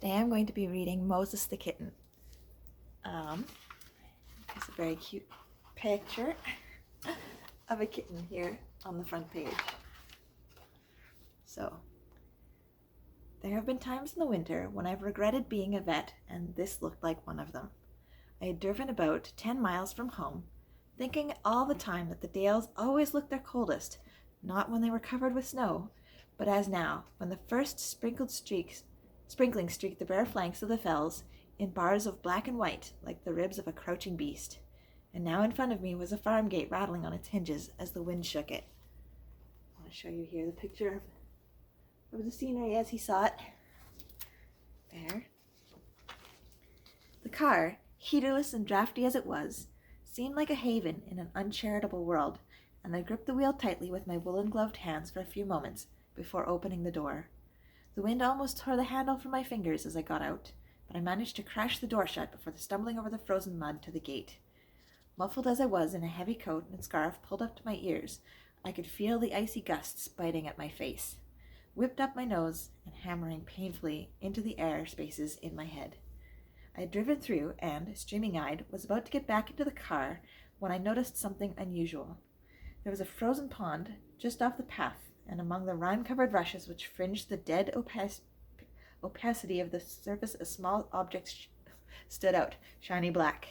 Today I'm going to be reading Moses the Kitten. It's a very cute picture of a kitten here on the front page. So, there have been times in the winter when I've regretted being a vet, and this looked like one of them. I had driven about 10 miles from home, thinking all the time that the dales always looked their coldest, not when they were covered with snow, but as now, when the first sprinkling streaked the bare flanks of the fells in bars of black and white like the ribs of a crouching beast. And now in front of me was a farm gate rattling on its hinges as the wind shook it. I want to show you here the picture of the scenery as he saw it. There. The car, heaterless and drafty as it was, seemed like a haven in an uncharitable world, and I gripped the wheel tightly with my woolen-gloved hands for a few moments before opening the door. The wind almost tore the handle from my fingers as I got out, but I managed to crash the door shut before stumbling over the frozen mud to the gate. Muffled as I was in a heavy coat and scarf pulled up to my ears, I could feel the icy gusts biting at my face, whipped up my nose and hammering painfully into the air spaces in my head. I had driven through and, streaming-eyed, was about to get back into the car when I noticed something unusual. There was a frozen pond just off the path, and among the rime-covered rushes which fringed the dead opacity of the surface a small object stood out, shiny black.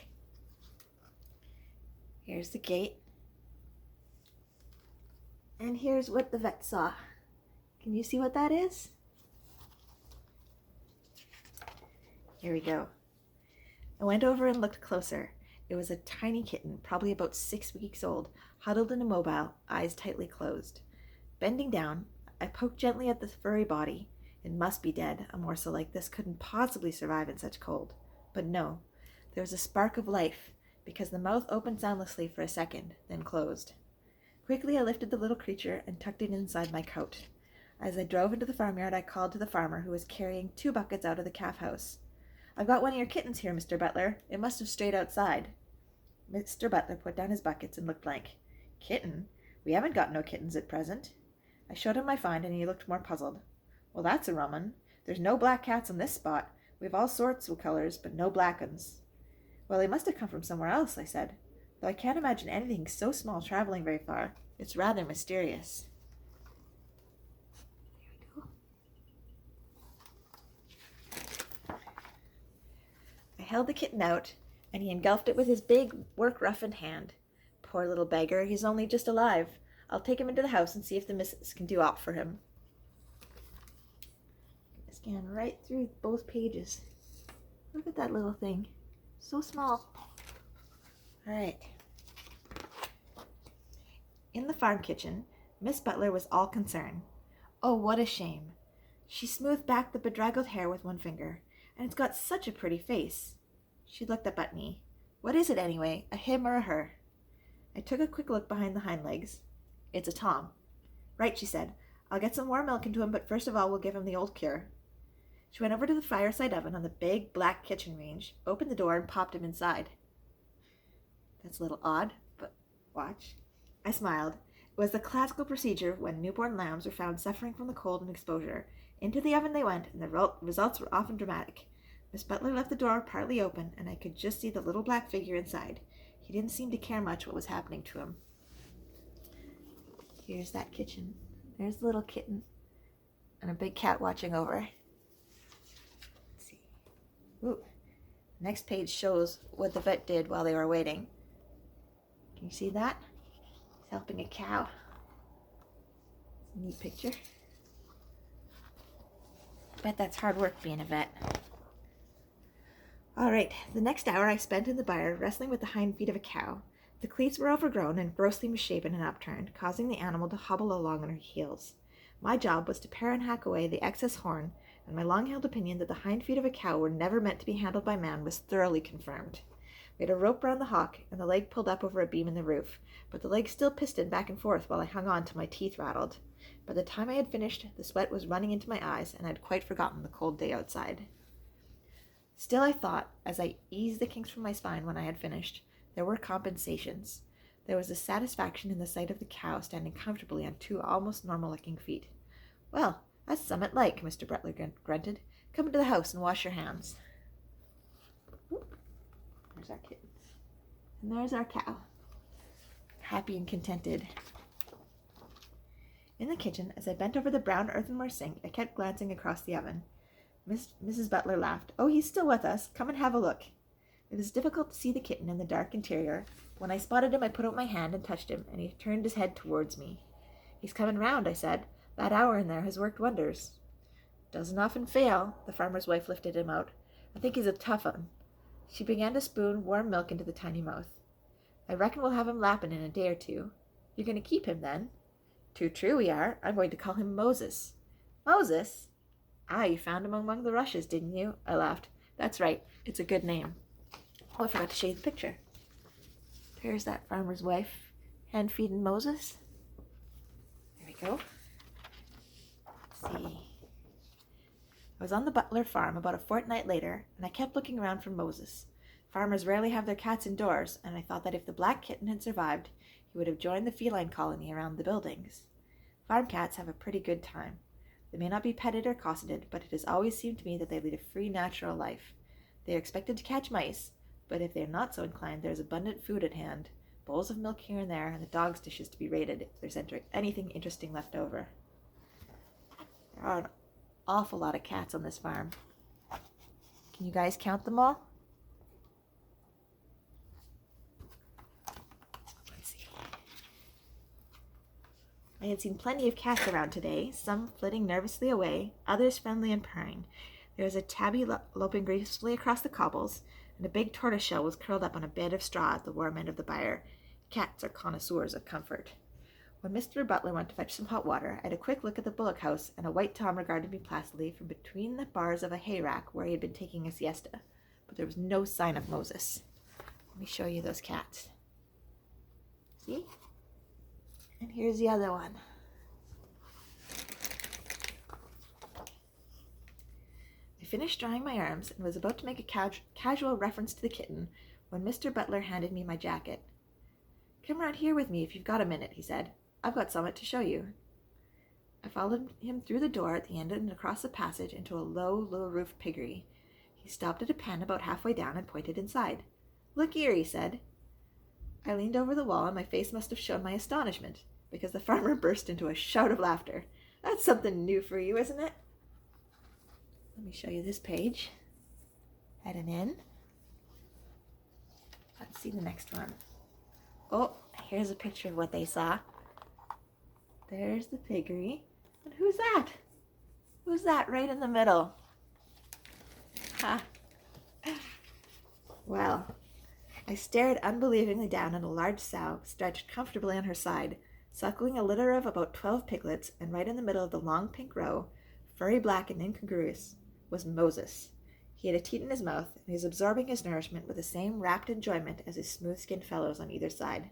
Here's the gate. And here's what the vet saw. Can you see what that is? Here we go. I went over and looked closer. It was a tiny kitten, probably about 6 weeks old, huddled and immobile, eyes tightly closed. Bending down, I poked gently at the furry body. It must be dead. A morsel like this couldn't possibly survive in such cold. But no, there was a spark of life, because the mouth opened soundlessly for a second, then closed. Quickly I lifted the little creature and tucked it inside my coat. As I drove into the farmyard, I called to the farmer, who was carrying 2 buckets out of the calf house. "I've got one of your kittens here, Mr. Butler. It must have strayed outside." Mr. Butler put down his buckets and looked blank. "Kitten? We haven't got no kittens at present." I showed him my find, and he looked more puzzled. "Well, that's a rum 'un. There's no black cats on this spot. We've all sorts of colors, but no black 'uns." "Well, they must have come from somewhere else," I said, "though I can't imagine anything so small traveling very far. It's rather mysterious." There we go. I held the kitten out, and he engulfed it with his big, work-roughened hand. "Poor little beggar, he's only just alive. I'll take him into the house and see if the missus can do aught for him." Scan right through both pages. Look at that little thing. So small. All right. In the farm kitchen, Miss Butler was all concern. Oh, what a shame. She smoothed back the bedraggled hair with one finger, and it's got such a pretty face. She looked up at me. "What is it anyway, a him or a her?" I took a quick look behind the hind legs. "It's a Tom." "Right," she said. "I'll get some warm milk into him, but first of all we'll give him the old cure." She went over to the fireside oven on the big black kitchen range, opened the door, and popped him inside. "That's a little odd, but watch." I smiled. It was the classical procedure when newborn lambs were found suffering from the cold and exposure. Into the oven they went, and the results were often dramatic. Miss Butler left the door partly open, and I could just see the little black figure inside. He didn't seem to care much what was happening to him. Here's that kitchen. There's the little kitten, and a big cat watching over. Let's see. Ooh. Next page shows what the vet did while they were waiting. Can you see that? He's helping a cow. It's a neat picture. Bet that's hard work being a vet. All right, the next hour I spent in the byre wrestling with the hind feet of a cow. The cleats were overgrown and grossly misshapen and upturned, causing the animal to hobble along on her heels. My job was to pare and hack away the excess horn, and my long-held opinion that the hind feet of a cow were never meant to be handled by man was thoroughly confirmed. We had a rope round the hock, and the leg pulled up over a beam in the roof, but the leg still pistoned back and forth while I hung on till my teeth rattled. By the time I had finished, the sweat was running into my eyes, and I had quite forgotten the cold day outside. Still, I thought, as I eased the kinks from my spine when I had finished, there were compensations. There was a satisfaction in the sight of the cow standing comfortably on 2 almost normal-looking feet. Well, That's summit like, Mr. Butler grunted. Come into the house and wash your hands. There's our kittens. And there's our cow. Happy and contented. In the kitchen, as I bent over the brown earthenware sink, I kept glancing across the oven. Mrs. Butler laughed. Oh, he's still with us. Come and have a look. It was difficult to see the kitten in the dark interior. When I spotted him, I put out my hand and touched him, and he turned his head towards me. He's coming round, I said. That hour in there has worked wonders. Doesn't often fail. The farmer's wife lifted him out. I think he's a tough un. She began to spoon warm milk into the tiny mouth. I reckon we'll have him lapping in a day or two. You're going to keep him, then? Too true we are. I'm going to call him Moses. Moses? Ah, you found him among the rushes, didn't you? I laughed. That's right. It's a good name. Oh, I forgot to show you the picture. There's that farmer's wife hand-feeding Moses. There we go. Let's see. I was on the Butler farm about a fortnight later, and I kept looking around for Moses. Farmers rarely have their cats indoors, and I thought that if the black kitten had survived, he would have joined the feline colony around the buildings. Farm cats have a pretty good time. They may not be petted or cosseted, but it has always seemed to me that they lead a free, natural life. They are expected to catch mice, but if they are not so inclined, there is abundant food at hand, bowls of milk here and there, and the dogs' dishes to be raided if there's anything interesting left over. There are an awful lot of cats on this farm. Can you guys count them all? I had seen plenty of cats around today, some flitting nervously away, others friendly and purring. There was a tabby loping gracefully across the cobbles, and a big tortoiseshell was curled up on a bed of straw at the warm end of the byre. Cats are connoisseurs of comfort. When Mr. Butler went to fetch some hot water, I had a quick look at the bullock house, and a white Tom regarded me placidly from between the bars of a hay rack where he had been taking a siesta. But there was no sign of Moses. Let me show you those cats. See? And here's the other one. I finished drying my arms and was about to make a casual reference to the kitten when Mr. Butler handed me my jacket. Come round here with me if you've got a minute, he said. I've got something to show you. I followed him through the door at the end and across the passage into a low-roofed piggery. He stopped at a pen about halfway down and pointed inside. Look here, he said. I leaned over the wall and my face must have shown my astonishment, because the farmer burst into a shout of laughter. That's something new for you, isn't it? Let me show you this page. Head an in. Let's see the next one. Oh, here's a picture of what they saw. There's the piggery. And who's that? Who's that right in the middle? Ha! Well, I stared unbelievingly down at a large sow stretched comfortably on her side, suckling a litter of about 12 piglets, and right in the middle of the long pink row, furry black and incongruous, was Moses. He had a teat in his mouth, and he was absorbing his nourishment with the same rapt enjoyment as his smooth-skinned fellows on either side.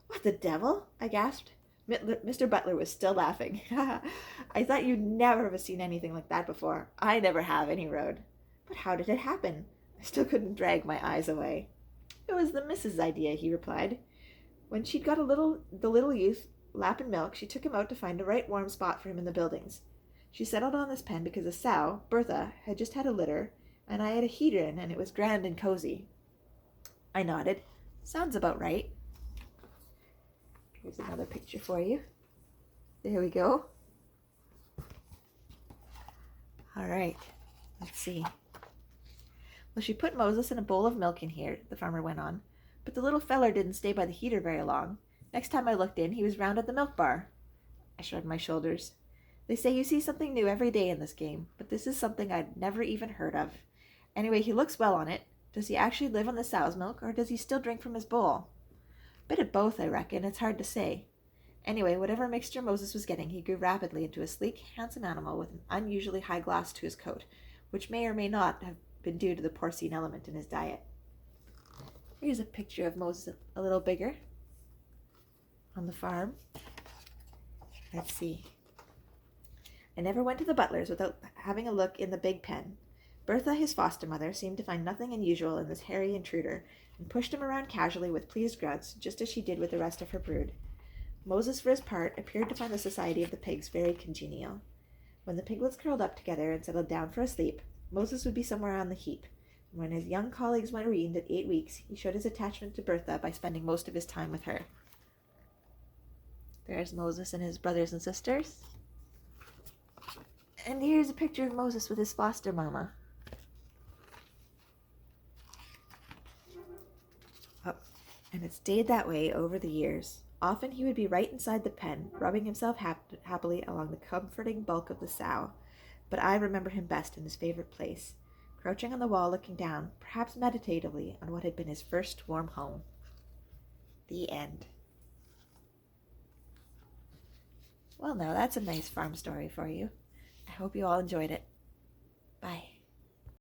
What the devil? I gasped. Mr. Butler was still laughing. I thought you'd never have seen anything like that before. I never have, any road. But how did it happen? I still couldn't drag my eyes away. It was the missus' idea, he replied. When she'd got the little youth lapping milk, she took him out to find a right warm spot for him in the buildings. She settled on this pen because the sow, Bertha, had just had a litter, and I had a heater in, and it was grand and cozy. I nodded. Sounds about right. Here's another picture for you. There we go. All right, let's see. Well, she put Moses in a bowl of milk in here, the farmer went on, but the little feller didn't stay by the heater very long. Next time I looked in, he was round at the milk bar. I shrugged my shoulders. They say you see something new every day in this game, but this is something I'd never even heard of. Anyway, he looks well on it. Does he actually live on the sow's milk, or does he still drink from his bowl? Bit of both, I reckon. It's hard to say. Anyway, whatever mixture Moses was getting, he grew rapidly into a sleek, handsome animal with an unusually high gloss to his coat, which may or may not have been due to the porcine element in his diet. Here's a picture of Moses a little bigger on the farm. Let's see. I never went to the Butlers without having a look in the big pen. Bertha, his foster mother, seemed to find nothing unusual in this hairy intruder, and pushed him around casually with pleased grunts, just as she did with the rest of her brood. Moses, for his part, appeared to find the society of the pigs very congenial. When the piglets curled up together and settled down for a sleep, Moses would be somewhere on the heap. And when his young colleagues went weaned at 8 weeks, he showed his attachment to Bertha by spending most of his time with her. There's Moses and his brothers and sisters. And here's a picture of Moses with his foster mama. Oh, and it stayed that way over the years. Often he would be right inside the pen, rubbing himself happily along the comforting bulk of the sow. But I remember him best in his favorite place, crouching on the wall looking down, perhaps meditatively, on what had been his first warm home. The end. Well, now that's a nice farm story for you. I hope you all enjoyed it. Bye.